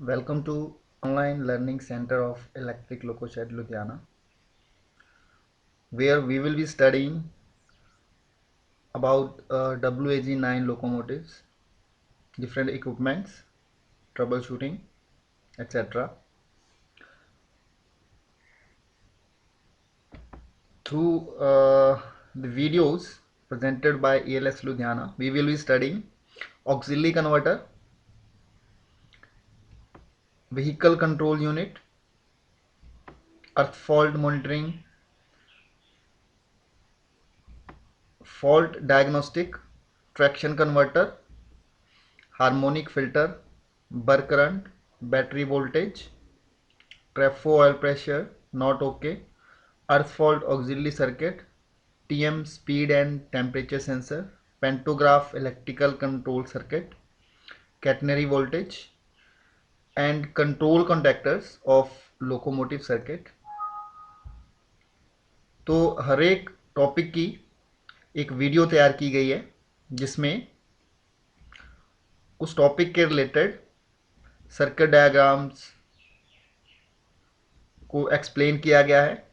Welcome to Online Learning Center of Electric Loco Shed Ludhiana, where we will be studying about WAG9 locomotives, different equipments, troubleshooting, etc. Through the videos presented by ELS Ludhiana, we will be studying auxiliary converter, vehicle control unit, earth fault monitoring, fault diagnostic, traction converter, harmonic filter, burr current, battery voltage, trafo oil pressure not okay, earth fault auxiliary circuit, TM speed and temperature sensor, pantograph electrical control circuit, catenary voltage and control contactors of locomotive circuit. तो हर एक topic की एक video तैयार की गई है जिसमें उस टॉपिक के रिलेटेड सर्किट डायग्राम्स को एक्सप्लेन किया गया है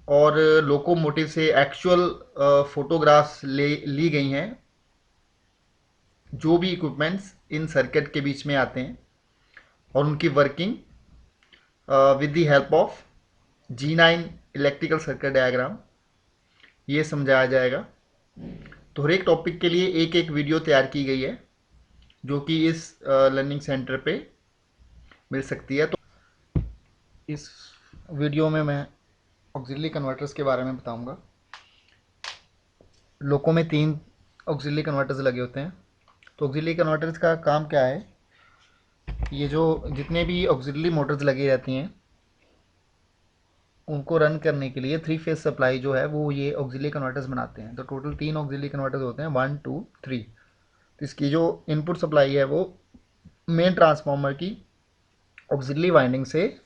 और लोकोमोटिव से एक्चुअल फोटोग्राफ्स ली गई हैं जो भी इक्विपमेंट्स इन सर्किट के बीच में आते हैं और उनकी working with the help of G9 electrical circuit diagram ये समझाया जाएगा। तो हर एक टॉपिक के लिए एक एक वीडियो तैयार की गई है जो कि इस लर्निंग सेंटर पे मिल सकती है। तो इस वीडियो में मैं ऑक्सिलरी कन्वर्टर्स के बारे में बताऊंगा। लोको में 3 ऑक्सिलरी कन्वर्टर्स लगे होते हैं। तो ऑक्सिलरी कन्वर्टर्स का काम क्या है, ये जो जितने भी ऑक्सिलरी मोटर्स लगी रहती हैं उनको रन करने के लिए 3 फेज सप्लाई जो है वो ये ऑक्सिलरी कन्वर्टर्स बनाते हैं। तो टोटल 3 ऑक्सिलरी कन्वर्टर्स होते हैं, 1 2 3। तो इसकी जो इनपुट सप्लाई है वो मेन ट्रांसफार्मर की ऑक्सिलरी वाइंडिंग से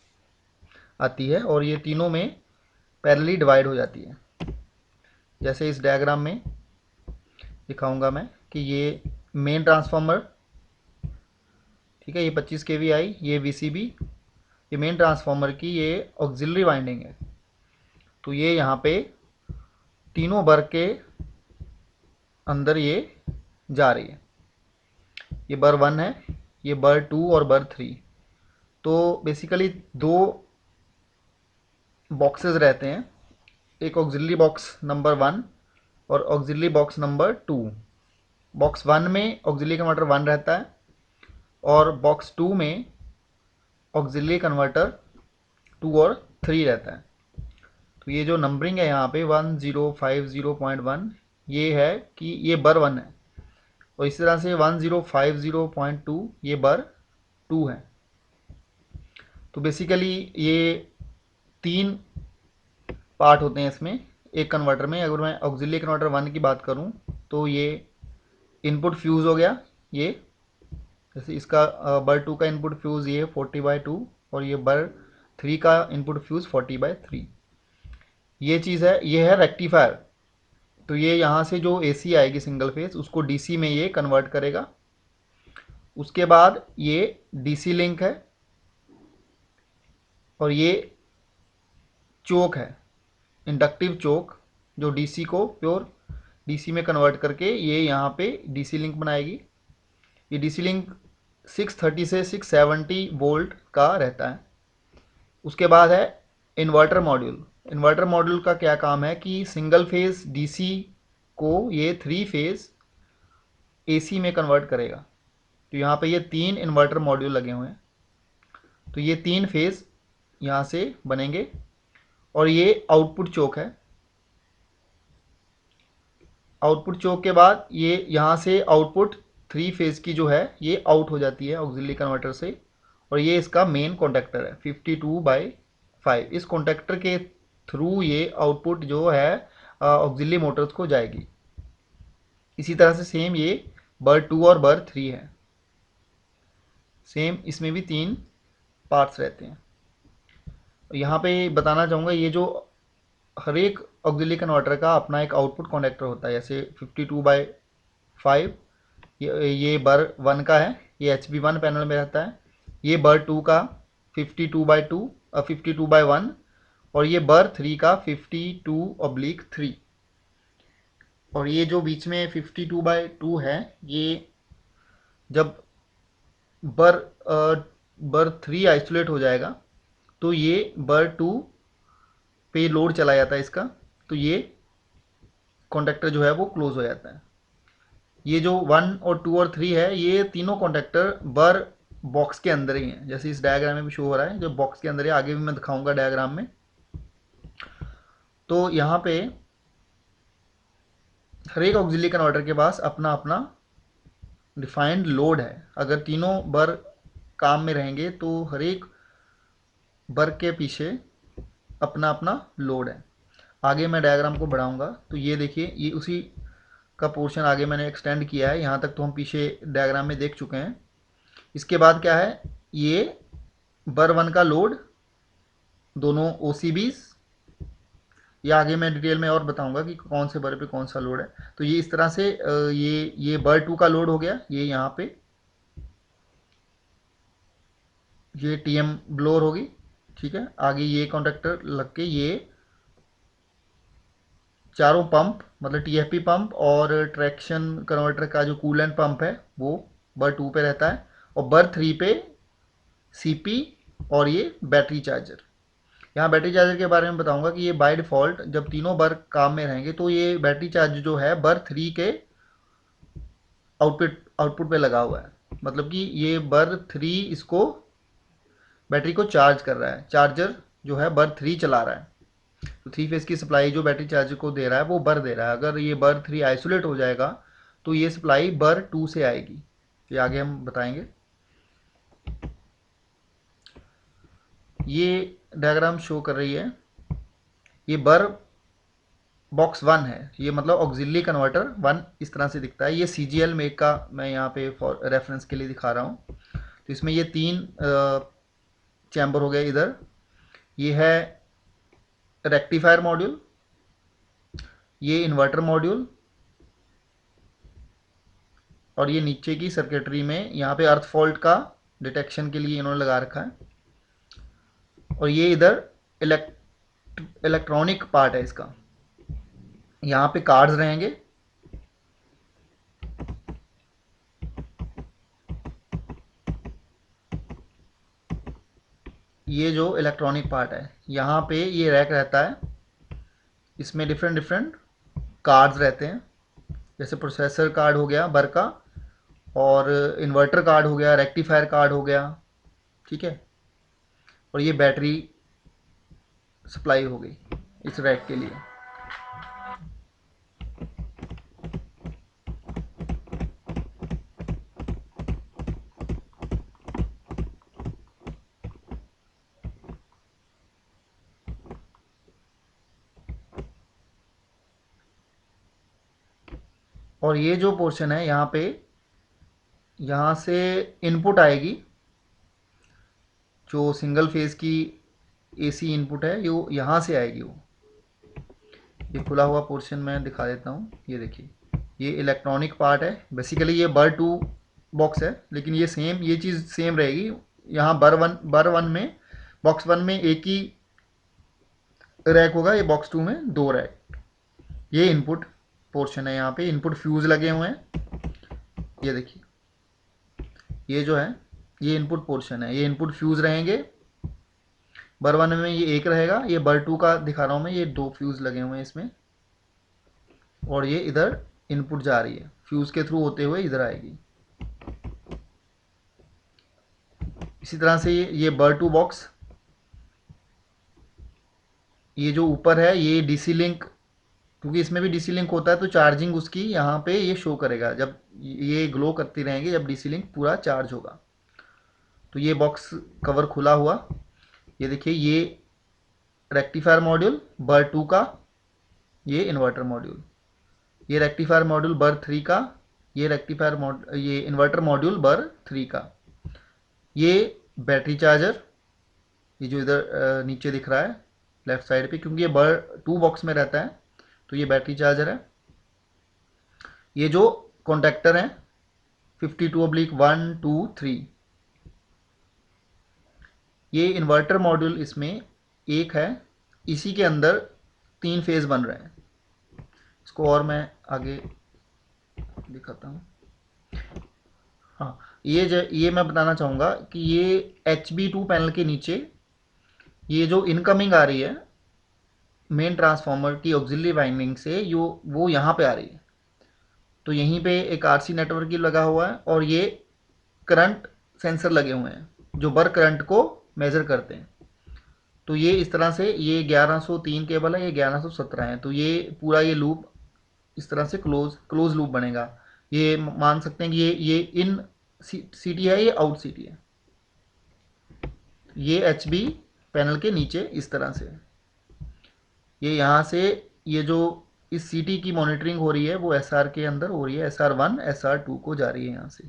आती है और ये तीनों में पैरेलली डिवाइड हो जाती है। जैसे इस डायग्राम में दिखाऊंगा मैं कि ये मेन ट्रांसफार्मर, ठीक है, ये 25 kVi, ये VCB, ये मेन ट्रांसफार्मर की ये ऑक्सिलरी वाइंडिंग है। तो ये यहाँ पे तीनों बर के अंदर ये जा रही है। ये बर 1 है, ये बर 2 और बर 3। तो बेसिकली 2 बॉक्सेस रहते हैं, एक ऑक्सिलरी बॉक्स नंबर 1 और ऑक्सिलरी बॉक्स नंबर 2। बॉक्स 1 में ऑक्सिलरी कन्वर्टर 1 रहता है और बॉक्स 2 में ऑक्सिलरी कन्वर्टर 2 और 3 रहता है। तो ये जो नंबरिंग है यहाँ पे 1050.1 ये है कि ये बर 1 है और इस तरह से 1050.2 ये बर 2 है। तो बेसिकली ये 3 पार्ट होते हैं इसमें एक कन्वर्टर में। अगर मैं ऑक्सिलरी कन्वर्टर 1 की बात करूँ तो ये इनपुट फ्यूज़ हो गया, ये जैसे इसका बर 2 का इनपुट फ्यूज़ ये 40/2 और ये बर 3 का इनपुट फ्यूज़ 40/3। ये चीज़ है, ये है रेक्टिफायर। तो ये यहाँ से जो AC आएगी सिंगल फेज उसको DC में ये कन्वर्ट करेगा। उसके बाद ये DC लिंक है और ये चोक है, इंडक्टिव चोक, जो DC को प्योर DC में कन्वर्ट करके ये यहाँ पे DC लिंक बनाएगी। ये DC लिंक 630 से 670 वोल्ट का रहता है। उसके बाद है इन्वर्टर मॉड्यूल। इन्वर्टर मॉड्यूल का क्या काम है कि सिंगल फेज DC को ये 3 फेज AC में कन्वर्ट करेगा। तो यहाँ पे ये 3 इन्वर्टर मॉड्यूल लगे हुए हैं। तो ये 3 फेज यहाँ से बनेंगे और ये आउटपुट चोक है। आउटपुट चोक के बाद ये यहाँ से आउटपुट 3 फेज की जो है ये आउट हो जाती है ऑक्सिलरी कन्वर्टर से और ये इसका मेन कॉन्टेक्टर है 52/5। इस कॉन्टेक्टर के थ्रू ये आउटपुट जो है ऑक्सिलरी मोटर्स को जाएगी। इसी तरह से सेम ये बर 2 और बर 3 है, सेम इसमें भी 3 पार्ट्स रहते हैं। यहाँ पे बताना चाहूँगा ये जो हर एक ऑक्सिलरी कन्वर्टर का अपना एक आउटपुट कनेक्टर होता है। जैसे 52/5 ये बर 1 का है, ये HB1 पैनल में रहता है। ये बर 2 का 52/2 52/1 और ये बर 3 का 52/3। और ये जो बीच में 52/2 है, ये जब बर बर 3 आइसोलेट हो जाएगा तो ये बर 2 पे लोड चला जाता है इसका, तो ये कॉन्डक्टर जो है वो क्लोज हो जाता है। ये जो 1 और 2 और 3 है, ये तीनों कॉन्डक्टर बर बॉक्स के अंदर ही हैं, जैसे इस डायग्राम में भी शो हो रहा है, जो बॉक्स के अंदर है। आगे भी मैं दिखाऊंगा डायग्राम में। तो यहाँ पे हर एक ऑक्सिलरी कन्वर्टर के पास अपना अपना डिफाइंड लोड है। अगर तीनों बर काम में रहेंगे तो हर एक बर के पीछे अपना अपना लोड है। आगे मैं डायग्राम को बढ़ाऊंगा तो ये देखिए, ये उसी का पोर्शन आगे मैंने एक्सटेंड किया है। यहाँ तक तो हम पीछे डायग्राम में देख चुके हैं। इसके बाद क्या है, ये बर 1 का लोड, दोनों OCBs, ये आगे मैं डिटेल में और बताऊंगा कि कौन से बर पे कौन सा लोड है। तो ये इस तरह से ये बर 2 का लोड हो गया, ये यहाँ पे ये TM ब्लोअर होगी, ठीक है। आगे ये कॉन्डक्टर लग के ये चारों पंप, मतलब TFP पंप और ट्रैक्शन कन्वर्टर का जो कूलेंट पंप है वो बर 2 पे रहता है, और बर 3 पे CP और ये बैटरी चार्जर। यहाँ बैटरी चार्जर के बारे में बताऊंगा कि ये बाय डिफ़ॉल्ट जब तीनों बर काम में रहेंगे तो ये बैटरी चार्जर जो है बर 3 के आउटपुट पे लगा हुआ है। मतलब कि ये बर 3 इसको बैटरी को चार्ज कर रहा है, चार्जर जो है बर 3 चला रहा है। तो 3 फेज की सप्लाई जो बैटरी चार्जर को दे रहा है वो बर दे रहा है। अगर ये बर 3 आइसोलेट हो जाएगा तो ये सप्लाई बर 2 से आएगी, ये आगे हम बताएंगे। ये डायग्राम शो कर रही है, ये बर बॉक्स 1 है, ये मतलब ऑक्सिलरी कन्वर्टर 1 इस तरह से दिखता है। ये CGL मेक का मैं यहाँ पे फॉर रेफरेंस के लिए दिखा रहा हूँ। तो इसमें ये 3 चैम्बर हो गए इधर। ये है रेक्टिफायर मॉड्यूल, ये इन्वर्टर मॉड्यूल, और ये नीचे की सर्किटरी में यहाँ पे अर्थ फॉल्ट का डिटेक्शन के लिए इन्होंने लगा रखा है। और ये इधर इलेक्ट्रॉनिक पार्ट है इसका, यहाँ पे कार्ड्स रहेंगे। ये जो इलेक्ट्रॉनिक पार्ट है, यहाँ पे ये रैक रहता है, इसमें डिफरेंट डिफरेंट कार्ड्स रहते हैं, जैसे प्रोसेसर कार्ड हो गया बर का, और इन्वर्टर कार्ड हो गया, रेक्टिफायर कार्ड हो गया, ठीक है। और ये बैटरी सप्लाई हो गई इस रैक के लिए। और ये जो पोर्शन है यहाँ पे, यहाँ से इनपुट आएगी, जो सिंगल फेज की AC इनपुट है ये यहाँ से आएगी। वो ये खुला हुआ पोर्शन मैं दिखा देता हूँ, ये देखिए, ये इलेक्ट्रॉनिक पार्ट है। बेसिकली ये बर 2 बॉक्स है, लेकिन ये चीज़ सेम रहेगी। यहाँ बर वन में, बॉक्स 1 में एक ही रैक होगा, ये बॉक्स 2 में 2 रैक। ये इनपुट पोर्शन है, यहाँ पे इनपुट फ्यूज लगे हुए हैं, ये देखिए, ये जो है ये इनपुट पोर्शन है, ये इनपुट फ्यूज रहेंगे। बर 1 में ये एक रहेगा, ये बर 2 का दिखा रहा हूँ मैं, ये 2 फ्यूज लगे हुए हैं इसमें, और ये इधर इनपुट जा रही है फ्यूज के थ्रू होते हुए इधर आएगी। इसी तरह से ये बर 2 बॉक्स, ये जो ऊपर है ये DC लिंक, क्योंकि इसमें भी DC लिंक होता है तो चार्जिंग उसकी यहाँ पे ये शो करेगा, जब ये ग्लो करती रहेंगे जब DC लिंक पूरा चार्ज होगा। तो ये बॉक्स कवर खुला हुआ, ये देखिए, ये रेक्टिफायर मॉड्यूल बर 2 का, ये इन्वर्टर मॉड्यूल, ये रेक्टिफायर मॉड्यूल बर 3 का, ये इन्वर्टर मॉड्यूल बर 3 का, ये बैटरी चार्जर, ये जो इधर नीचे दिख रहा है लेफ्ट साइड पे, क्योंकि ये बर 2 बॉक्स में रहता है तो ये बैटरी चार्जर है। ये जो कॉन्टैक्टर हैं 52/1 2 3, ये इन्वर्टर मॉड्यूल इसमें एक है, इसी के अंदर 3 फेज़ बन रहे हैं। इसको और मैं आगे दिखाता हूँ। हाँ, ये मैं बताना चाहूँगा कि ये HB2 पैनल के नीचे ये जो इनकमिंग आ रही है मेन ट्रांसफार्मर की ऑक्सिलरी वाइंडिंग से, वो यहाँ पे आ रही है। तो यहीं पे एक RC नेटवर्क ही लगा हुआ है और ये करंट सेंसर लगे हुए हैं जो बर्क करंट को मेज़र करते हैं। तो ये इस तरह से ये 1103 केबल है, ये 1117 है। तो ये पूरा ये लूप इस तरह से क्लोज लूप बनेगा। ये मान सकते हैं कि ये इन सीटी है, ये आउट सीटी है। ये HB पैनल के नीचे इस तरह से ये यहाँ से ये जो इस सीटी की मॉनिटरिंग हो रही है वो SR के अंदर हो रही है, SR1 SR2 को जा रही है यहाँ से।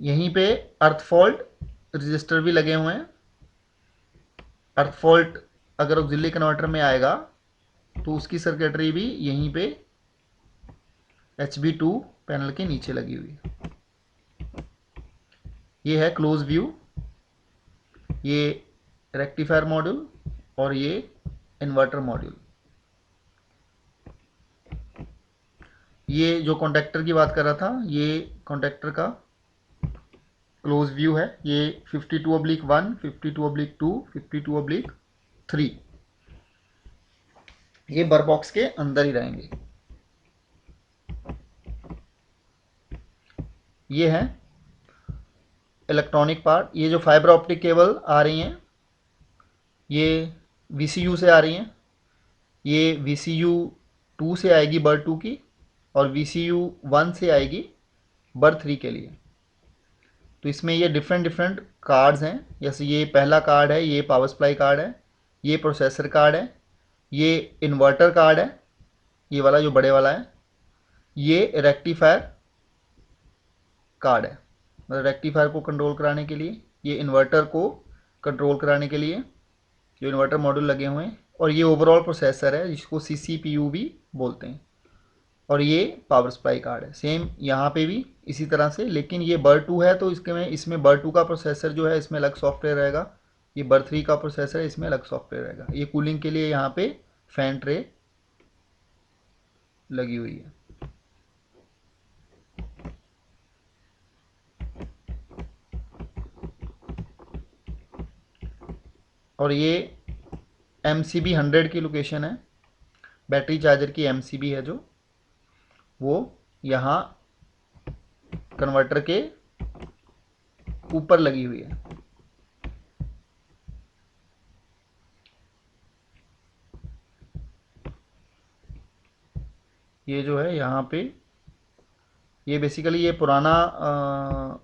यहीं पे अर्थ फॉल्ट रजिस्टर भी लगे हुए हैं। अर्थ फॉल्ट अगर ऑक्सिलरी कन्वर्टर में आएगा तो उसकी सर्किटरी भी यहीं पे HB2 पैनल के नीचे लगी हुई है। ये है क्लोज व्यू, ये रेक्टिफायर मॉड्यूल और ये इन्वर्टर मॉड्यूल। ये जो कॉन्टैक्टर की बात कर रहा था, ये कॉन्टैक्टर का क्लोज व्यू है। ये 52/1, 52/2, 52/3 ये बर बॉक्स के अंदर ही रहेंगे। ये है इलेक्ट्रॉनिक पार्ट। ये जो फाइबर ऑप्टिक केबल आ रही हैं ये VCU से आ रही हैं। ये VCU 2 से आएगी बर 2 की और VCU 1 से आएगी बर 3 के लिए। तो इसमें ये डिफरेंट कार्ड्स हैं। जैसे ये पहला कार्ड है, ये पावर सप्लाई कार्ड है, ये प्रोसेसर कार्ड है, ये इन्वर्टर कार्ड है, ये वाला जो बड़े वाला है, ये रेक्टिफायर कार्ड है, मतलब रेक्टिफायर को कंट्रोल कराने के लिए, ये इन्वर्टर को कंट्रोल कराने के लिए जो इन्वर्टर मॉड्यूल लगे हुए हैं, और ये ओवरऑल प्रोसेसर है जिसको CCPU भी बोलते हैं, और ये पावर सप्लाई कार्ड है। सेम यहाँ पे भी इसी तरह से, लेकिन ये बर 2 है तो इसमें बर 2 का प्रोसेसर जो है इसमें अलग सॉफ्टवेयर रहेगा। ये बर 3 का प्रोसेसर है, इसमें अलग सॉफ्टवेयर रहेगा। ये कूलिंग के लिए यहाँ पे फैन ट्रे लगी हुई है। और ये MCB 100 की लोकेशन है, बैटरी चार्जर की MCB है जो वो यहाँ कन्वर्टर के ऊपर लगी हुई है। ये जो है यहाँ पे ये बेसिकली ये पुराना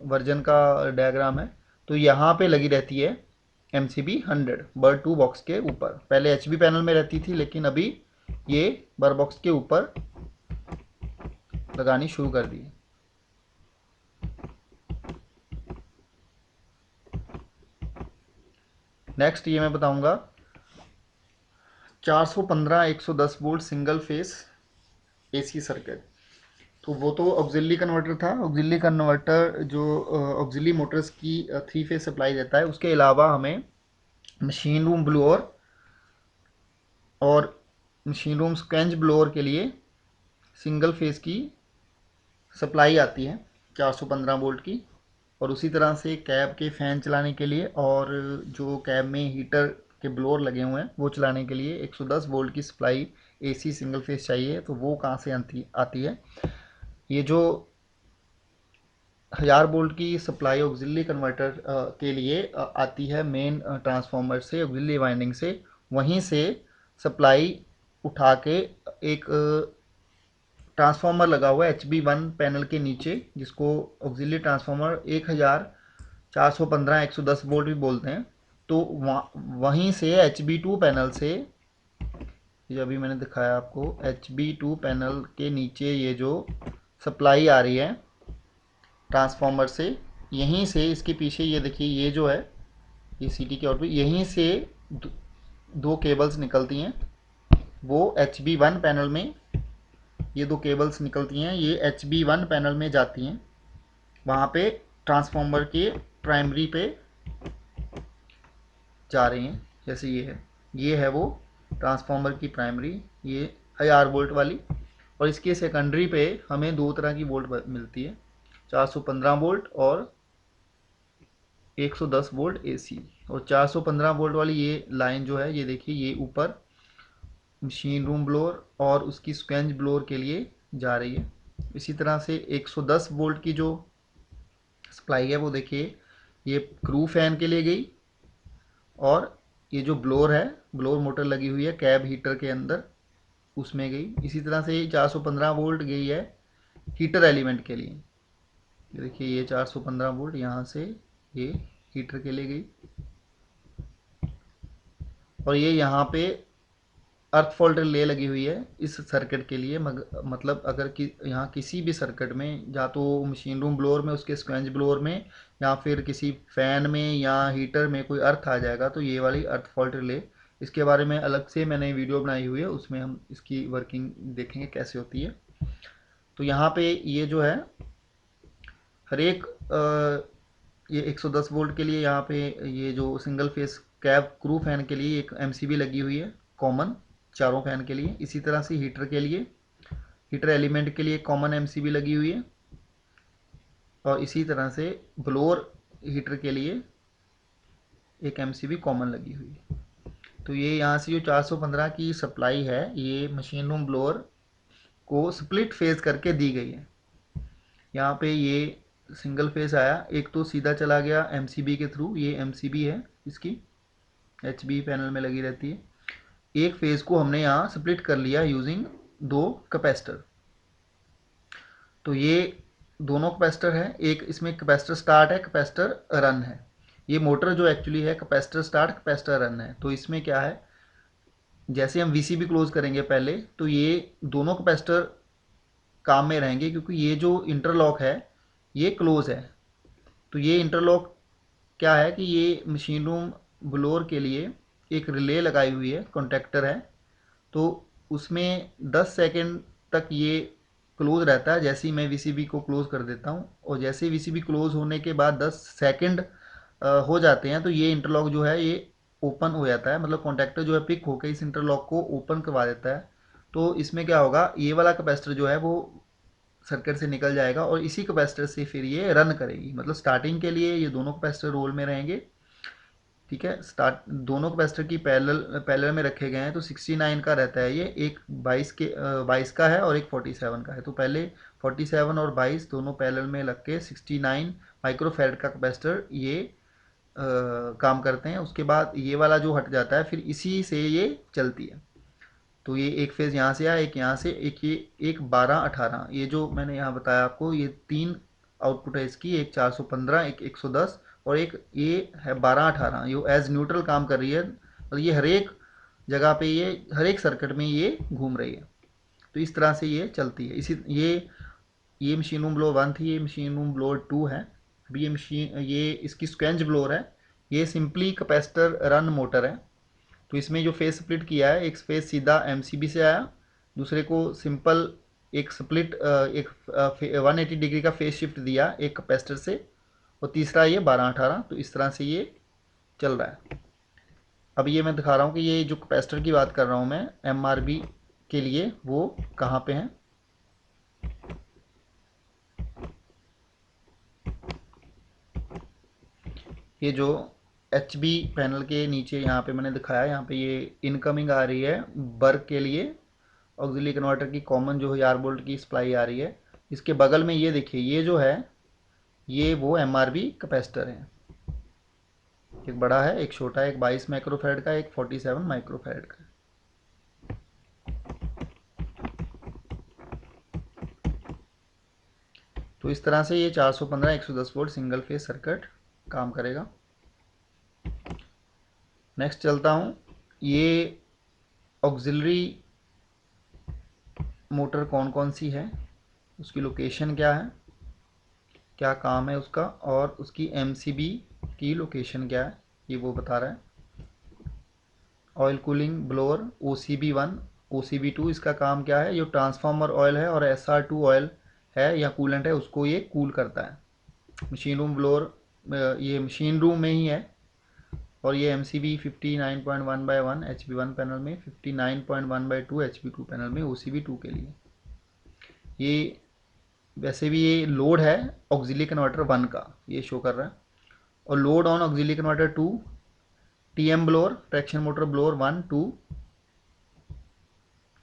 वर्जन का डायग्राम है। तो यहाँ पे लगी रहती है MCB 100 बर 2 बॉक्स के ऊपर। पहले HB पैनल में रहती थी लेकिन अभी ये बर बॉक्स के ऊपर लगानी शुरू कर दी। नेक्स्ट ये मैं बताऊंगा 415/110 volt single phase AC circuit. तो वो तो ऑक्सिलरी कन्वर्टर था। ऑक्सिलरी कन्वर्टर जो ऑक्सिलरी मोटर्स की 3 फेज सप्लाई देता है, उसके अलावा हमें मशीन रूम ब्लोअर और मशीन रूम स्क्वेंच ब्लोअर के लिए सिंगल फेज की सप्लाई आती है 415 वोल्ट की। और उसी तरह से कैब के फ़ैन चलाने के लिए और जो कैब में हीटर के ब्लोअर लगे हुए हैं वो चलाने के लिए 110 वोल्ट की सप्लाई AC सिंगल फेज चाहिए। तो वो कहाँ से आती है? ये जो 1000 वोल्ट की सप्लाई ऑक्सिलरी कन्वर्टर के लिए आती है मेन ट्रांसफार्मर से, ऑक्सिलरी वाइंडिंग से। वहीं से सप्लाई उठा के एक ट्रांसफार्मर लगा हुआ है HB1 पैनल के नीचे, जिसको ऑक्सिलरी ट्रांसफार्मर 1415/110 वोल्ट भी बोलते हैं। तो वहीं से HB2 पैनल से, जो अभी मैंने दिखाया आपको, HB2 पैनल के नीचे ये जो सप्लाई आ रही है ट्रांसफार्मर से, यहीं से इसके पीछे ये देखिए, ये जो है ये CT के आउटपुट, यहीं से दो केबल्स निकलती हैं। वो HB1 पैनल में ये दो केबल्स निकलती हैं, ये HB1 पैनल में जाती हैं, वहाँ पे ट्रांसफार्मर के प्राइमरी पे जा रही हैं। जैसे ये है वो ट्रांसफार्मर की प्राइमरी, ये 1000 वोल्ट वाली, और इसके सेकेंडरी पे हमें दो तरह की वोल्ट मिलती है, 415 वोल्ट और 110 वोल्ट AC। और 415 वोल्ट वाली ये लाइन जो है, ये देखिए, ये ऊपर मशीन रूम ब्लोअर और उसकी स्क्वेंज ब्लोअर के लिए जा रही है। इसी तरह से 110 वोल्ट की जो सप्लाई है वो देखिए, ये क्रू फैन के लिए गई, और ये जो ब्लोअर है, ब्लोअर मोटर लगी हुई है कैब हीटर के अंदर, उसमें गई। इसी तरह से 415 वोल्ट गई है हीटर एलिमेंट के लिए। ये देखिए, ये 415 वोल्ट यहाँ से ये हीटर के लिए गई, और ये यहाँ पे अर्थ फॉल्ट रिले लगी हुई है इस सर्किट के लिए। मतलब अगर यहाँ किसी भी सर्किट में, या तो मशीन रूम ब्लोअर में, उसके स्क्वेंज ब्लोअर में, या फिर किसी फैन में या हीटर में कोई अर्थ आ जाएगा, तो ये वाली अर्थ फॉल्ट रिले, इसके बारे में अलग से मैंने वीडियो बनाई हुई है, उसमें हम इसकी वर्किंग देखेंगे कैसे होती है। तो यहाँ पे ये जो है, हर एक ये 110 वोल्ट के लिए यहाँ पे ये जो single phase cab crew fan के लिए एक MCB लगी हुई है कॉमन, चारों फैन के लिए। इसी तरह से हीटर के लिए, हीटर एलिमेंट के लिए कॉमन MCB लगी हुई है, और इसी तरह से ब्लोअर हीटर के लिए एक MCB कॉमन लगी हुई है। तो ये यहाँ से जो 415 की सप्लाई है, ये मशीन रूम ब्लोअर को स्प्लिट फेज करके दी गई है। यहाँ पे ये सिंगल फेज आया, एक तो सीधा चला गया MCB के थ्रू, ये MCB है इसकी, HB पैनल में लगी रहती है। एक फेज को हमने यहाँ स्प्लिट कर लिया यूजिंग दो कैपेसिटर। तो ये दोनों कैपेसिटर है, एक इसमें कैपेसिटर स्टार्ट है, कैपेसिटर रन है। ये मोटर जो एक्चुअली है कैपेसिटर स्टार्ट कैपेसिटर रन है। तो इसमें क्या है, जैसे हम VCB क्लोज करेंगे पहले, तो ये दोनों कैपेसिटर काम में रहेंगे, क्योंकि ये जो इंटरलॉक है ये क्लोज है। तो ये इंटरलॉक क्या है कि ये मशीन रूम ब्लोअर के लिए एक रिले लगाई हुई है, कॉन्टेक्टर है, तो उसमें 10 सेकेंड तक ये क्लोज रहता है। जैसे ही मैं VCB को क्लोज कर देता हूँ, और जैसे ही VCB क्लोज होने के बाद 10 सेकेंड हो जाते हैं, तो ये इंटरलॉक जो है ये ओपन हो जाता है, मतलब कॉन्टेक्टर जो है पिक होकर इस इंटरलॉक को ओपन करवा देता है। तो इसमें क्या होगा, ये वाला कैपेसिटर जो है वो सर्किट से निकल जाएगा, और इसी कैपेसिटर से फिर ये रन करेगी। मतलब स्टार्टिंग के लिए ये दोनों कैपेसिटर रोल में रहेंगे, ठीक है। स्टार्ट दोनों कैपेसिटर की पैरेलल में रखे गए हैं, तो 69 का रहता है ये, एक 22 का है और एक 47 का है। तो पहले 47 और 22 दोनों पैरेलल में लग के 69 माइक्रोफैरड का कैपेसिटर ये काम करते हैं। उसके बाद ये वाला जो हट जाता है, फिर इसी से ये चलती है। तो ये एक फेज़ यहाँ से आया, एक यहाँ से, एक ये, एक 12-18, ये जो मैंने यहाँ बताया आपको, ये 3 आउटपुट है इसकी, एक 415, एक 110, और एक ये है 12-18, ये एज न्यूट्रल काम कर रही है। और ये हर एक जगह पे, ये हर एक सर्किट में ये घूम रही है। तो इस तरह से ये चलती है। इसी ये मशीन रूम ब्लोअर 1 थी, ये मशीन रूम ब्लोअर 2 है। अभी ये इसकी स्क्वेंज ब्लोअर है। ये सिंपली कैपेसिटर रन मोटर है। तो इसमें जो फेस स्प्लिट किया है, एक फेस सीधा MCB से आया, दूसरे को सिंपल एक स्प्लिट एक 180 डिग्री का फेस शिफ्ट दिया एक कैपेसिटर से, और तीसरा ये 12-18। तो इस तरह से ये चल रहा है। अब ये मैं दिखा रहा हूँ कि ये जो कैपेसिटर की बात कर रहा हूँ मैं MRB के लिए, वो कहाँ पे हैं। ये जो HB पैनल के नीचे यहाँ पे मैंने दिखाया, यहाँ पे ये इनकमिंग आ रही है बर्क के लिए, ऑक्सिलरी कन्वर्टर की कॉमन जो 1000 वोल्ट की सप्लाई आ रही है। इसके बगल में ये देखिए, ये जो है ये वो MRB कैपेसिटर है। एक बड़ा है, एक छोटा है, एक 22 माइक्रोफैरड का, एक 47 माइक्रोफैरड का। तो इस तरह से ये 415 110 वोल्ट सिंगल फेज सर्किट काम करेगा। नेक्स्ट चलता हूँ, ये ऑक्सिलरी मोटर कौन कौन सी है, उसकी लोकेशन क्या है, क्या काम है उसका, और उसकी MCB की लोकेशन क्या है, ये वो बता रहा है। Oil cooling blower OCB1 OCB2 इसका काम क्या है, जो ट्रांसफार्मर ऑयल है और SR2 ऑयल है या कूलेंट है उसको ये कूल करता है। मशीन रूम ब्लोअर ये मशीन रूम में ही है और ये MCB 59.1/1 HB1 पैनल में, 59.1/2 HB2 पैनल में OCB2 के लिए। ये वैसे भी ये लोड है ऑक्सिलरी कन्वर्टर 1 का, ये शो कर रहा है। और load on auxiliary converter 2 TM blower, traction motor blower 1 2।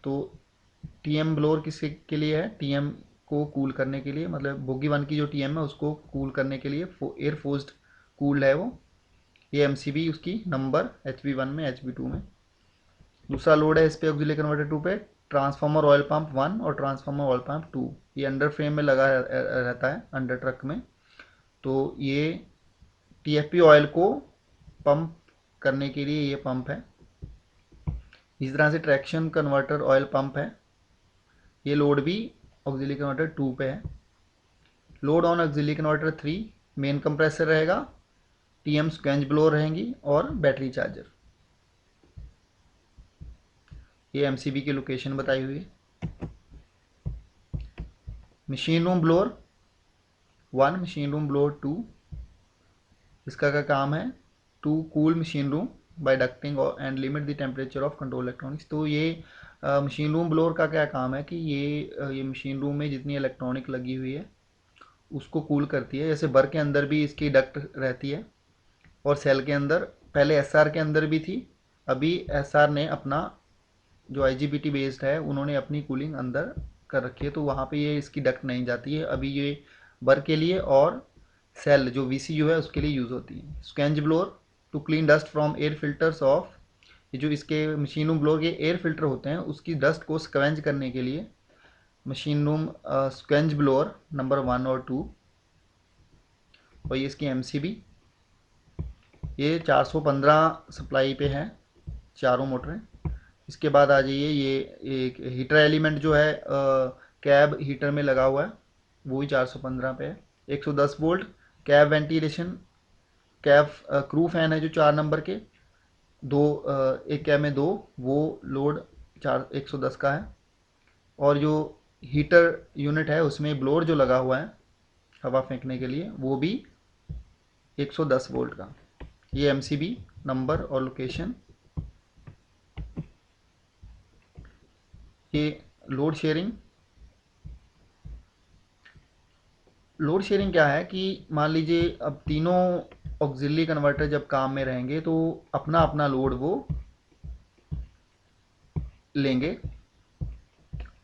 तो TM ब्लोअर किसके के लिए है, TM को कूल करने के लिए, मतलब बोगी 1 की जो TM है उसको कूल करने के लिए, एयर फोर्स्ड कूल्ड है वो। ये MCB उसकी नंबर HB1 में HB2 में। दूसरा लोड है इस पे ऑक्सिलरी कन्वर्टर 2 पे ट्रांसफार्मर ऑयल पंप 1 और ट्रांसफार्मर ऑयल पंप 2। ये अंडर फ्रेम में लगा रहता है, अंडर ट्रक में। तो ये TFP ऑयल को पंप करने के लिए ये पंप है। इस तरह से ट्रैक्शन कन्वर्टर ऑयल पंप है। ये लोड भी ऑक्सिलरी कन्वर्टर 2 पे है। Load on auxiliary converter 3 main compressor रहेगा, TM स्क्वेंज ब्लोअर रहेंगी और बैटरी चार्जर। ये MCB की लोकेशन बताई हुई है। Machine room blower 1, machine room blower 2, इसका क्या काम है, to cool machine room by ducting and limit the temperature of control electronics. तो ये मशीन रूम ब्लोअर का क्या काम है कि ये मशीन रूम में जितनी इलेक्ट्रॉनिक लगी हुई है उसको कूल करती है। जैसे बर के अंदर भी इसकी डक्ट रहती है और सेल के अंदर, पहले SR के अंदर भी थी, अभी SR ने अपना जो IGBT बेस्ड है उन्होंने अपनी कूलिंग अंदर कर रखी है, तो वहाँ पे ये इसकी डक्ट नहीं जाती है। अभी ये बर के लिए और सेल जो VCU है उसके लिए यूज़ होती है। Scavenge blower to clean dust from air filters of, ये जो इसके मशीन रूम ब्लोअर के एयर फिल्टर होते हैं उसकी डस्ट को स्क्वेंज करने के लिए machine room scavenge blower number 1 और 2। और ये इसकी MCB, ये 415 सप्लाई पे है चारों मोटरें। इसके बाद आ जाइए, ये एक हीटर एलिमेंट जो है कैब हीटर में लगा हुआ है वो ही 415 पे है। 110 volt cab ventilation, cab crew fan है जो 4 नंबर के, एक कैब में 2, वो लोड 110 का है। और जो हीटर यूनिट है उसमें ब्लोअर जो लगा हुआ है हवा फेंकने के लिए वो भी 110 वोल्ट का। ये MCB नंबर और लोकेशन। ये लोड शेयरिंग, लोड शेयरिंग क्या है कि मान लीजिए अब तीनों ऑक्सिलरी कन्वर्टर जब काम में रहेंगे तो अपना अपना लोड वो लेंगे।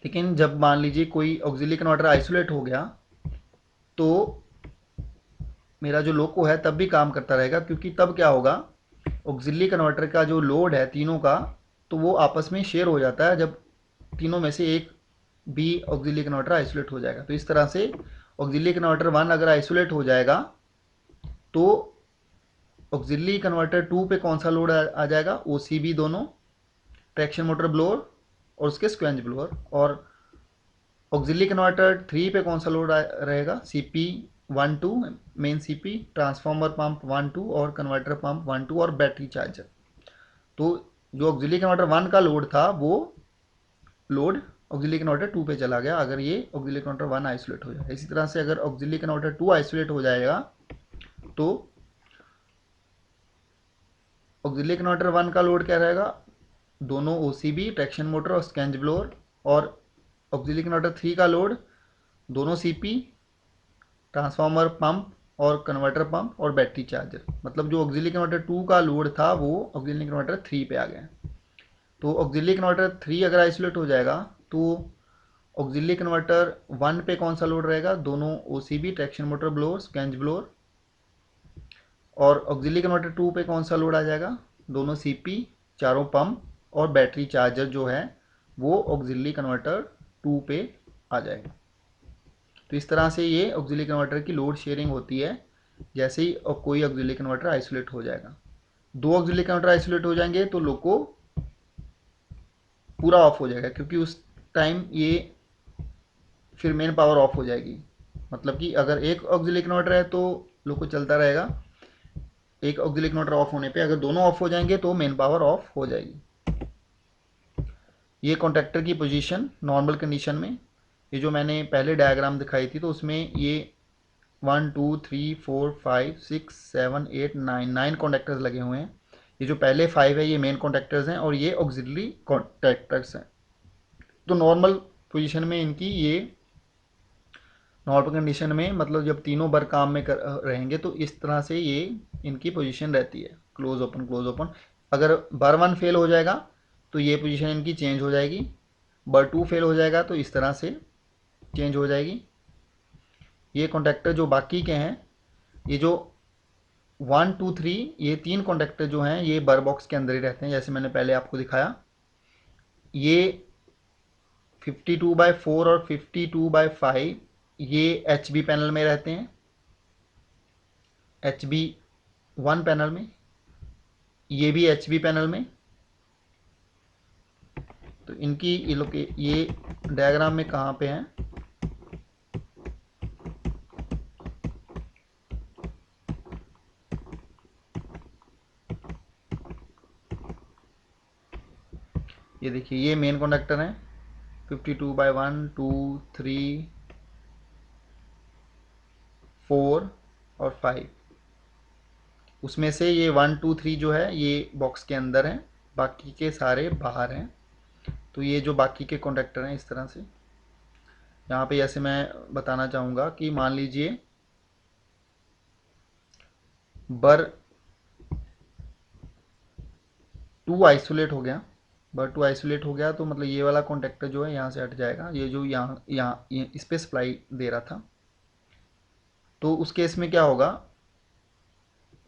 लेकिन जब मान लीजिए कोई ऑक्सिलरी कन्वर्टर आइसोलेट हो गया तो मेरा जो लोको है तब भी काम करता रहेगा, क्योंकि तब क्या होगा, ऑक्सिलरी कन्वर्टर का जो लोड है तीनों का तो वो आपस में शेयर हो जाता है जब तीनों में से एक भी ऑक्सिलरी कन्वर्टर आइसोलेट हो जाएगा। तो इस तरह से ऑक्सिलरी कन्वर्टर 1 अगर आइसोलेट हो जाएगा तो ऑक्सिलरी कन्वर्टर 2 पे कौन सा लोड आ जाएगा, OCB दोनों, ट्रैक्शन मोटर ब्लोअर और उसके स्क्वेंज ब्लोअर। और ऑक्सिलरी कन्वर्टर 3 पे कौन सा लोड रहेगा, CP1 2 main CP, transformer pump 1 2 और कन्वर्टर पंप 1 2 और बैटरी चार्जर। तो जो ऑक्सिलरी कन्वर्टर 1 का लोड था वो लोड ऑक्सिलरी कन्वर्टर 2 पे चला गया अगर ये ऑक्सिलरी कन्वर्टर 1 आइसोलेट हो जाए। इसी तरह से अगर ऑक्सिलरी कन्वर्टर 2 आइसोलेट हो जाएगा तो ऑक्सिलरी कन्वर्टर 1 का लोड क्या रहेगा, दोनों OCB, ट्रैक्शन मोटर और स्क्वेंज ब्लोअर। और ऑक्सिलरी कन्वर्टर 3 का लोड दोनों CP, ट्रांसफार्मर पंप और कन्वर्टर पंप और बैटरी चार्जर। मतलब जो ऑक्सिलरी कन्वर्टर 2 का लोड था वो ऑक्सिलरी कन्वर्टर 3 पे आ गया। तो ऑक्सिलरी कन्वर्टर 3 अगर आइसोलेट हो जाएगा तो ऑक्सिलरी कन्वर्टर 1 पे कौन सा लोड रहेगा, दोनों OCB, traction motor blower, scavenge blower. और ऑक्सिलरी कन्वर्टर 2 पे कौन सा लोड आ जाएगा, दोनों CP, चारों पंप और बैटरी चार्जर जो है वो ऑक्सिलरी कन्वर्टर 2 पे आ जाएगा। तो इस तरह से ये ऑक्सिलरी कन्वर्टर की लोड शेयरिंग होती है जैसे ही कोई ऑक्सिलरी कन्वर्टर आइसोलेट हो जाएगा। 2 ऑक्सिलरी कन्वर्टर आइसोलेट हो जाएंगे तो लोको पूरा ऑफ हो जाएगा, क्योंकि उस टाइम ये फिर मेन पावर ऑफ हो जाएगी। मतलब कि अगर एक ऑक्सिलरी कन्वर्टर है तो लोको चलता रहेगा, एक ऑक्सिलरी कन्वर्टर ऑफ होने पे अगर दोनों ऑफ हो जाएंगे तो मेन पावर ऑफ हो जाएगी। ये कॉन्टैक्टर की पोजीशन नॉर्मल कंडीशन में, ये जो मैंने पहले डायग्राम दिखाई थी तो उसमें ये 1 2 3 4 5 6 7 8 9 कॉन्टैक्टर्स लगे हुए हैं। ये जो पहले 5 है ये मेन कॉन्टैक्टर्स हैं और ये ऑक्सिलरी कॉन्टैक्टर्स हैं। तो नॉर्मल पोजीशन में इनकी ये नॉर्मल कंडीशन में मतलब जब तीनों बर काम में रहेंगे तो इस तरह से ये इनकी पोजीशन रहती है, क्लोज ओपन क्लोज ओपन। अगर बर 1 फेल हो जाएगा तो ये पोजीशन इनकी चेंज हो जाएगी, बर 2 फेल हो जाएगा तो इस तरह से चेंज हो जाएगी। ये कॉन्टैक्टर जो बाकी के हैं, ये जो 1 2 3, ये 3 कॉन्टैक्टर जो हैं ये बर बॉक्स के अंदर ही रहते हैं, जैसे मैंने पहले आपको दिखाया। ये 52/4 और 52/5 ये एच बी पैनल में रहते हैं, एच बी 1 पैनल में, ये भी एच बी पैनल में। तो इनकी ये डायग्राम में कहाँ पे हैं, ये देखिए ये मेन कंडक्टर हैं 52/1 2 3 4 और 5। उसमें से ये 1 2 3 जो है ये बॉक्स के अंदर हैं, बाकी के सारे बाहर हैं। तो ये जो बाकी के कंडक्टर हैं इस तरह से, यहाँ पे ऐसे मैं बताना चाहूँगा कि मान लीजिए बर 2 आइसोलेट हो गया, बर 2 आइसोलेट हो गया तो मतलब ये वाला कॉन्टेक्टर जो है यहाँ से हट जाएगा, ये जो यहाँ इस पे सप्लाई दे रहा था। तो उस केस में क्या होगा,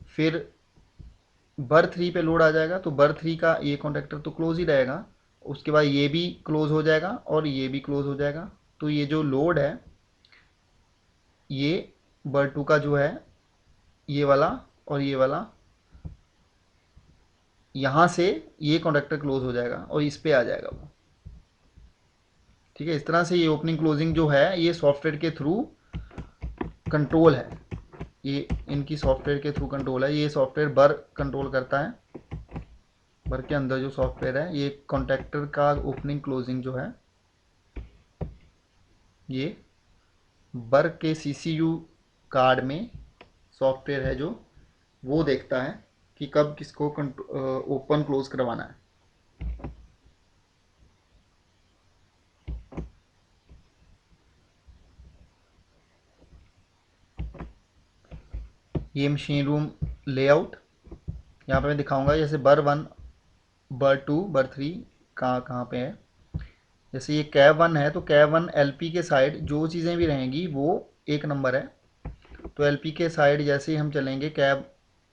फिर बर 3 पे लोड आ जाएगा तो बर 3 का ये कॉन्टेक्टर तो क्लोज ही रहेगा, उसके बाद ये भी क्लोज हो जाएगा और ये भी क्लोज हो जाएगा। तो ये जो लोड है ये बर 2 का जो है ये वाला और ये वाला, यहाँ से ये कॉन्टेक्टर क्लोज हो जाएगा और इस पे आ जाएगा वो। ठीक है, इस तरह से ये ओपनिंग क्लोजिंग जो है ये सॉफ्टवेयर के थ्रू कंट्रोल है, ये इनकी सॉफ्टवेयर के थ्रू कंट्रोल है। ये सॉफ्टवेयर बर कंट्रोल करता है, बर के अंदर जो सॉफ्टवेयर है ये कॉन्टैक्टर का ओपनिंग क्लोजिंग जो है ये बर के सीसीयू कार्ड में सॉफ्टवेयर है जो वो देखता है कि कब किसको ओपन क्लोज करवाना है। ये मशीन रूम लेआउट यहाँ पे मैं दिखाऊंगा, जैसे बर 1 बर 2 बर 3 कहाँ कहाँ पे है। जैसे ये कैब 1 है तो कैब 1 एलपी के साइड जो चीज़ें भी रहेंगी वो 1 नंबर है। तो एलपी के साइड जैसे ही हम चलेंगे कैब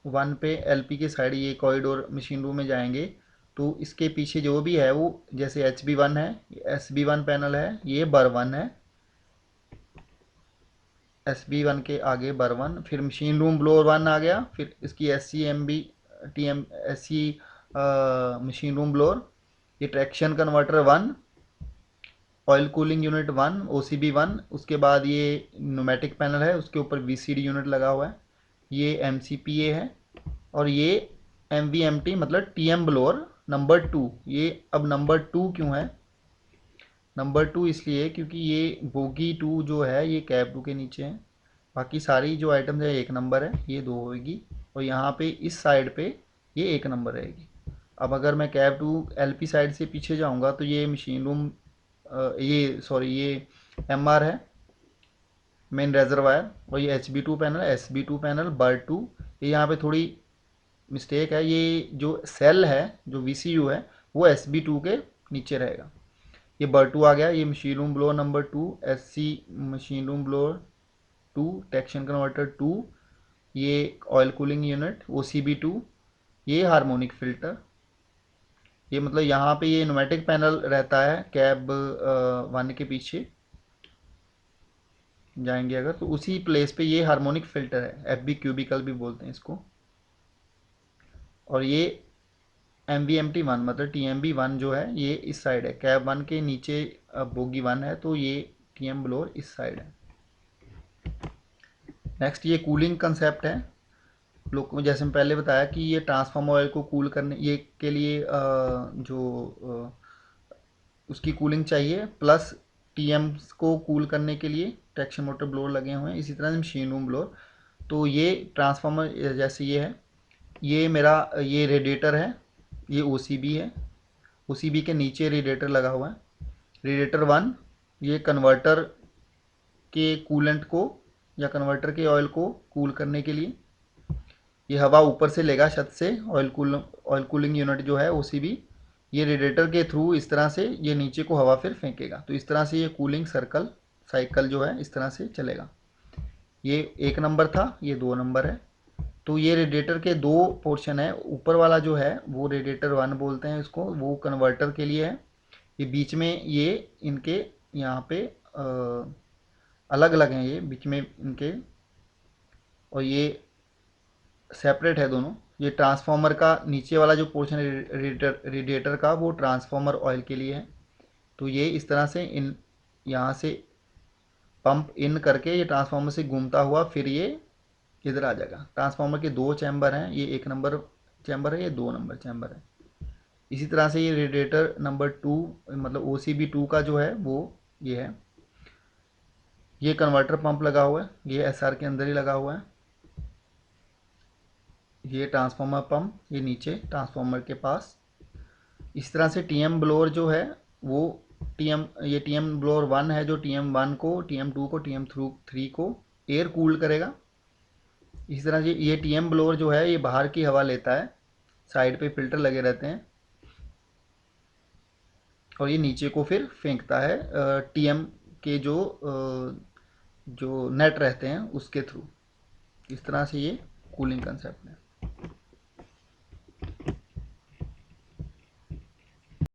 1 पे एलपी के साइड ये कॉरिडोर मशीन रूम में जाएंगे तो इसके पीछे जो भी है वो जैसे HB1 है, SB1 पैनल है, ये बर 1 है, SB1 के आगे बर 1, फिर मशीन रूम ब्लोअर 1 आ गया, फिर इसकी SCMB TM SC machine room blower, ये traction converter 1, oil cooling unit 1 OCB 1, उसके बाद ये न्यूमेटिक पैनल है उसके ऊपर VCD यूनिट लगा हुआ है, ये MCPA है, और ये MVMT मतलब TM ब्लोअर नंबर 2। ये अब नंबर 2 क्यों है, नंबर 2 इसलिए क्योंकि ये बोगी 2 जो है ये कैब 2 के नीचे है, बाकी सारी जो आइटम्स है 1 नंबर है, ये 2 होगी, और यहाँ पे इस साइड पे ये 1 नंबर रहेगी। अब अगर मैं कैब 2 LP साइड से पीछे जाऊँगा तो ये मशीन रूम ये सॉरी ये MR है मेन रेजरवायर, और ये HB2 पैनल SB2 पैनल बर 2। ये यहाँ पे थोड़ी मिस्टेक है, ये जो सेल है जो VCU है वो SB2 के नीचे रहेगा। ये बर 2 आ गया, ये machine room blower number 2 SC machine room blower 2 traction converter 2, ये ऑयल कूलिंग यूनिट OCB2, ये हार्मोनिक फिल्टर। ये मतलब यहाँ पे ये न्यूमेटिक पैनल रहता है कैब 1 के पीछे जाएंगे अगर तो उसी प्लेस पे ये हार्मोनिक फिल्टर है, FB क्यूबिकल भी बोलते हैं इसको। और ये MVMT1 मतलब TMB1 जो है ये इस साइड है, कैब 1 के नीचे बोगी 1 है तो ये TM ब्लोअर इस साइड है। नेक्स्ट ये कूलिंग कंसेप्ट है, लोग जैसे मैं पहले बताया कि ये ट्रांसफार्मर ऑयल को कूल करने ये के लिए जो उसकी कूलिंग चाहिए, प्लस टीएम को कूल करने के लिए ट्रैक्शन मोटर ब्लोअर लगे हुए हैं, इसी तरह से मशीन रूम ब्लोअर। तो ये ट्रांसफार्मर जैसे ये है, ये मेरा ये रेडिएटर है, ये ओसीबी है, ओसीबी के नीचे रेडिएटर लगा हुआ है। रेडिएटर वन ये कन्वर्टर के कूलेंट को या कन्वर्टर के ऑयल को कूल करने के लिए, ये हवा ऊपर से लेगा छत से, ऑयल कूलिंग यूनिट जो है ओसीबी, ये रेडिएटर के थ्रू इस तरह से ये नीचे को हवा फिर फेंकेगा। तो इस तरह से ये कूलिंग सर्कल साइकिल जो है इस तरह से चलेगा। ये 1 नंबर था, ये 2 नंबर है। तो ये रेडिएटर के 2 पोर्शन है, ऊपर वाला जो है वो रेडिएटर वन बोलते हैं इसको, वो कन्वर्टर के लिए है। ये बीच में ये इनके यहाँ पे अलग अलग हैं ये बीच में इनके, और ये सेपरेट है दोनों। ये ट्रांसफार्मर का नीचे वाला जो पोर्शन है रेडिएटर का, वो ट्रांसफार्मर ऑयल के लिए है। तो ये इस तरह से इन यहाँ से पंप इन करके ये ट्रांसफार्मर से घूमता हुआ फिर ये इधर आ जाएगा। ट्रांसफार्मर के 2 चैम्बर हैं, ये 1 नंबर चैम्बर है, ये 2 नंबर चैम्बर है। इसी तरह से ये रेडिएटर नंबर 2 मतलब OCB2 का जो है वो ये है। ये कन्वर्टर पंप लगा हुआ है, ये SR के अंदर ही लगा हुआ है। ये ट्रांसफार्मर पंप ये नीचे ट्रांसफार्मर के पास। इस तरह से TM ब्लोअर जो है वो ये TM ब्लोअर 1 है जो TM1 को, TM2 को, TM3 को एयर कूल करेगा। इस तरह से ये TM ब्लोअर जो है ये बाहर की हवा लेता है, साइड पे फिल्टर लगे रहते हैं, और ये नीचे को फिर फेंकता है TM के जो नेट रहते हैं उसके थ्रू। इस तरह से ये कूलिंग कंसेप्ट है।